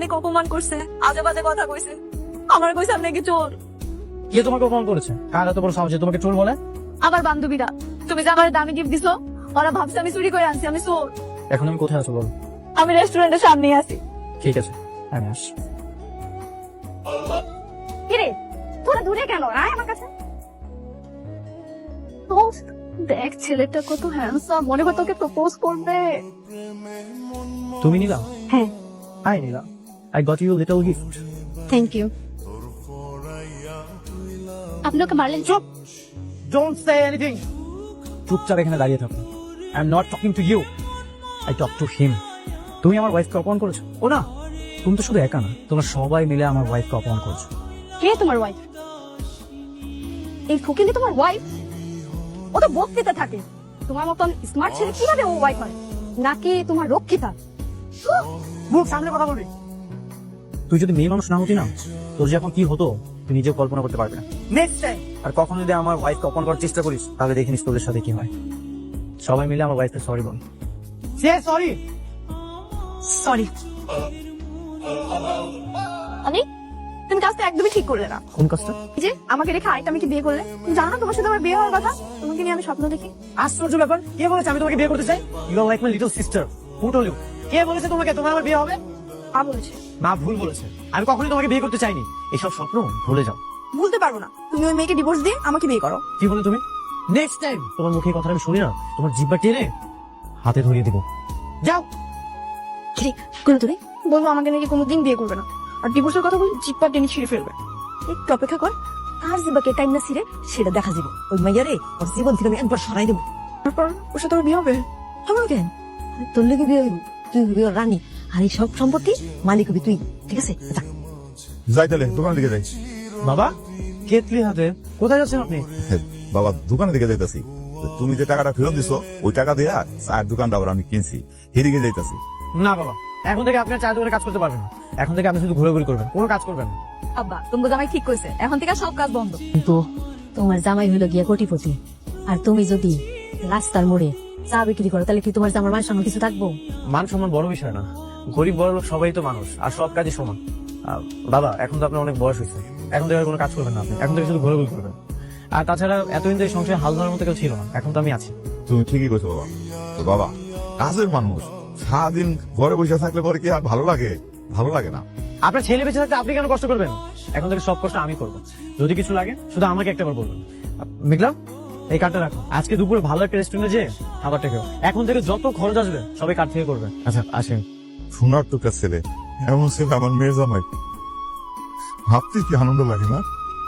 অনেক অপমান করছে, আজে বাজে কথা কইছে, আমার কইছে আপনি কি চোর। কে তোমাকে অপমান করেছে? কার এত বড় সাহস যে তোমাকে চোর বলে? আমার বান্ধবীরা, তুমি যে আমার দামি গিফট দিছো, ওরা ভাবছে আমি চুরি করে আনছি, আমি চোর। এখন আমি কোথায় আছো বলো? আমি রেস্টুরেন্টের সামনেই আছি। ঠিক আছে, আমি আসছি। কিরে তোরা দূরে কেন? আয় আমার কাছে। দোস্ত, দেখ ছেলেটা কত হ্যান্ডসাম, মনে হয় তোকে প্রপোজ করবে। তুমি নিলা? হ্যাঁ, I Nila. I got you little gift. Thank you. আপনি ওকে মারলেন? চুপ! Don't say anything. চুপচাপ এখানে দাঁড়িয়ে থাকো। I am not talking to you, I talk to him. তুমি আমার ওয়াইফকে অপমান করেছো? ও না, তুমি তো শুধু একা না, তোমরা সবাই মিলে আমার ওয়াইফকে অপমান করেছো। কে তোমার ওয়াইফ? এই ফকিনি তোমার ওয়াইফ? ও তো বকতে থাকে। তোমার মতন স্মার্ট ছেলে কিভাবে ও ওয়াইফ হয়? নাকি তোমার রক্ষিতা? মুখ সামনে কথা বলবি। তুই যদি মেয়ে মানুষ না হতি না, তোর যে এখন কি হতো তুই নিজেও কল্পনা করতে পারবি না। নেক্সট টাইম আর কখনো যদি আমার ওয়াইফকে অপমান করার চেষ্টা করিস, তাহলে দেখে নিস তোদের সাথে কি হয়। সবাই মিলে আমার ওয়াইফকে সরি বল। Say sorry. সরি। আমি তুমি কাজটা একদমই ঠিক করলে না। কোন কাজটা? এই যে আমাকে রেখে আরেকটা মেয়েকে বিয়ে করলে। তুমি জানো না তোমার সাথে আমার বিয়ে হওয়ার কথা? তোমাকে নিয়ে আমি স্বপ্ন দেখি। আশ্চর্য ব্যাপার, কে বলেছে আমি তোমাকে বিয়ে করতে চাই? You are like my little sister. Who told you? কে বলেছে তোমাকে তোমার আমার বিয়ে হবে? মা বলেছে। মা ভুল বলেছে। আমি কখনোই তোমাকে বিয়ে করতে চাইনি। এসব স্বপ্ন ভুলে যাও। বলতে পারবো না, তুমি ওই মেয়েকে ডিভোর্স দিয়ে আমাকে বিয়ে করো। কি বলে তুমি? নেক্সট টাইম তোমার মুখে এই কথাটা আমি শুনি না, তোমার জিহ্বা টেনে হাতে ধরিয়ে দিব। যাও। করে তুমি বলবো আমাকে নাকি কোনোদিন বিয়ে করবে না, আর ডিভোর্সের কথা বলে জিপ্পা টেনে ছিঁড়ে ফেলবে। একটু অপেক্ষা কর, আর জিব্বাকে টাইম না ছিঁড়ে সেটা দেখা যাবে। ওই মাইয়ারে ওর জীবন থেকে আমি একবার সরাই দেবো। তারপর ওর সাথে আমার বিয়ে হবে। আমার কেন? তোর লেগে বিয়ে হইব, তুই হবি ওর রানী, আর এই সব সম্পত্তি মালিক হবি তুই। ঠিক আছে, যা। যাই তাহলে দোকানের দিকে যাই। বাবা, কেতলি হাতে কোথায় যাচ্ছেন আপনি? বাবা দোকানের দিকে যাইতাছি। তুমি যে টাকাটা ফেরত দিছো ওই টাকা দিয়ে চায়ের দোকানটা আবার আমি কিনছি, সেদিকে যাইতাছি। না বাবা, এখন থেকে আপনার চায়ের দোকানে কাজ করতে পারবেন না। এখন থেকে আপনি শুধু ঘুরে করবেন, কোনো কাজ করবেন না। আব্বা, তোমার জামাই ঠিক কইছে, এখন থেকে সব কাজ বন্ধ। কিন্তু তোমার জামাই হইলো গিয়া কোটিপতি, আর তুমি যদি রাস্তার মোড়ে চা বিক্রি করো, তাহলে কি তোমার জামার মান সম্মান কিছু থাকবো? মান সম্মান বড় বিষয় না, গরিব বড় লোক সবাই তো মানুষ, আর সব কাজই সমান। বাবা, এখন তো আপনার অনেক বয়স হয়েছে, এখন থেকে আর কোনো কাজ করবেন না আপনি, এখন থেকে শুধু ঘোরাঘুরি করবেন। আর তাছাড়া এতদিন তো এই সংসারে হাল ধরার মতো কেউ ছিল না, এখন তো আমি আছি। তুমি ঠিকই কইছো বাবা। তো বাবা, কাজের মানুষ সারাদিন ঘরে বসে থাকলে পরে কি আর ভালো লাগে? ভালো লাগে না। আপনার ছেলে বেঁচে থাকতে আপনি কেন কষ্ট করবেন? এখন থেকে সব কষ্ট আমি করবো। যদি কিছু লাগে শুধু আমাকে একটা বার বলবেন। মেঘলাম, এই কার্ডটা রাখো, আজকে দুপুরে ভালো একটা রেস্টুরেন্টে যে খাবারটা খেও। এখন থেকে যত খরচ আসবে সবাই কার্ড থেকে করবে। আচ্ছা আসেন। সোনার টুকরা ছেলে, এমন ছেলে আমার মেয়ের জামাই, ভাবতে কি আনন্দ লাগে না?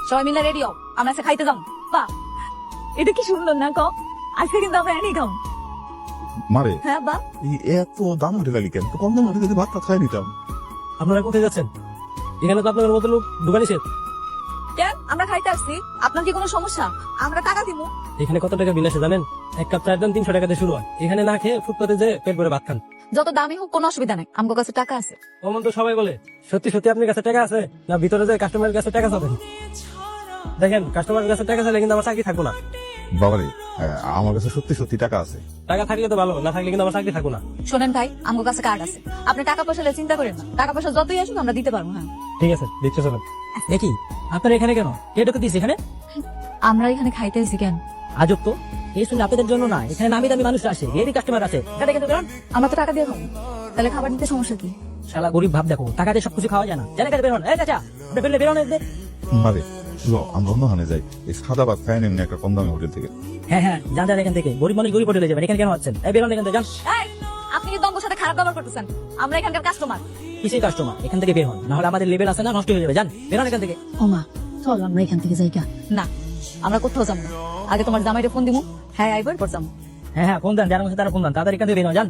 সবাই মিলে রেডি হও, আমরা আজকে খাইতে যাবো। বা, এটা কি সুন্দর না ক? আজকে কিন্তু আমরা এনেই খাবো। মারে হ্যাঁ বা, এই এত দাম উঠে গেলি কেন? তো কম দাম উঠে যদি ভাত খাই নিতাম। আপনারা কোথায় যাচ্ছেন? এখানে তো আপনাদের মতো লোক দোকানে শেষ। কেন আমরা খাইতে আসছি? আপনার কি কোনো সমস্যা? আমরা টাকা দিব। এখানে কত টাকা বিল আসে জানেন? এক কাপ চায়ের দাম 300 টাকাতে শুরু হয়। এখানে না খেয়ে ফুটপাতে যে পেট ভরে ভাত খান। যত দামি হোক কোনো অসুবিধা নাই, আমার কাছে টাকা আছে। অমন তো সবাই বলে। সত্যি সত্যি আপনার কাছে টাকা আছে না ভিতরে যে কাস্টমারের কাছে টাকা চাবেন? দেখেন, কাস্টমারের কাছে টাকা চাইলে কিন্তু আমার চাকরি থাকবো না। বাবারে, আমার কাছে সত্যি সত্যি টাকা আছে। টাকা থাকলে তো ভালো, না থাকলে কিন্তু আমার চাকরি থাকবো না। শোনেন ভাই, আমার কাছে কার্ড আছে, আপনি টাকা পয়সা নিয়ে চিন্তা করেন না, টাকা পয়সা যতই আসুক আমরা দিতে পারবো। হ্যাঁ ঠিক আছে, দেখতে চলেন। দেখি আপনার এখানে কেন? কে ঢুকে দিয়েছে এখানে? আমরা এখানে খাইতে এসেছি কেন? আজব তো, এই শুনে আপনাদের জন্য না, এখানে নামি দামি মানুষ আসে, এরই কাস্টমার আছে। আমরা তো টাকা দিয়ে খাবো, তাহলে খাবার দিতে সমস্যা কি? শালা গরিব ভাব দেখো, টাকা দিয়ে সবকিছু খাওয়া যায় না। জানে কাজে বেরোন, এই চাচা আপনি ফেললে বেরোন। মারে চলো আমরা অন্যখানে যাই, এই সাদা ভাত খাই নেন একটা কম দামি হোটেল থেকে। হ্যাঁ হ্যাঁ, যান যান এখান থেকে, গরিব মানুষ গরিব হোটেলে যাবেন, এখানে কেন হচ্ছেন? এই বেরোন এখান থেকে, যান। এই, আপনি কি দঙ্গর সাথে খারাপ ব্যবহার করতেছেন? আমরা এখানকার কাস্টমার। কিসের কাস্টমার? এখান থেকে বের হন, না হলে আমাদের লেভেল আছে না, নষ্ট হয়ে যাবে। যান, বেরোন এখান থেকে। ওমা, চল আমরা এখান থেকে যাই গা। না, আমরা কোথাও যাবো না। আগে তোমার জামাইটা ফোন দিব, হ্যাঁ আইবার পর যাবো। হ্যাঁ হ্যাঁ, ফোন দেন, যার মধ্যে তারা ফোন দেন, তাড়াতাড়ি এখান থেকে বের হন, যান।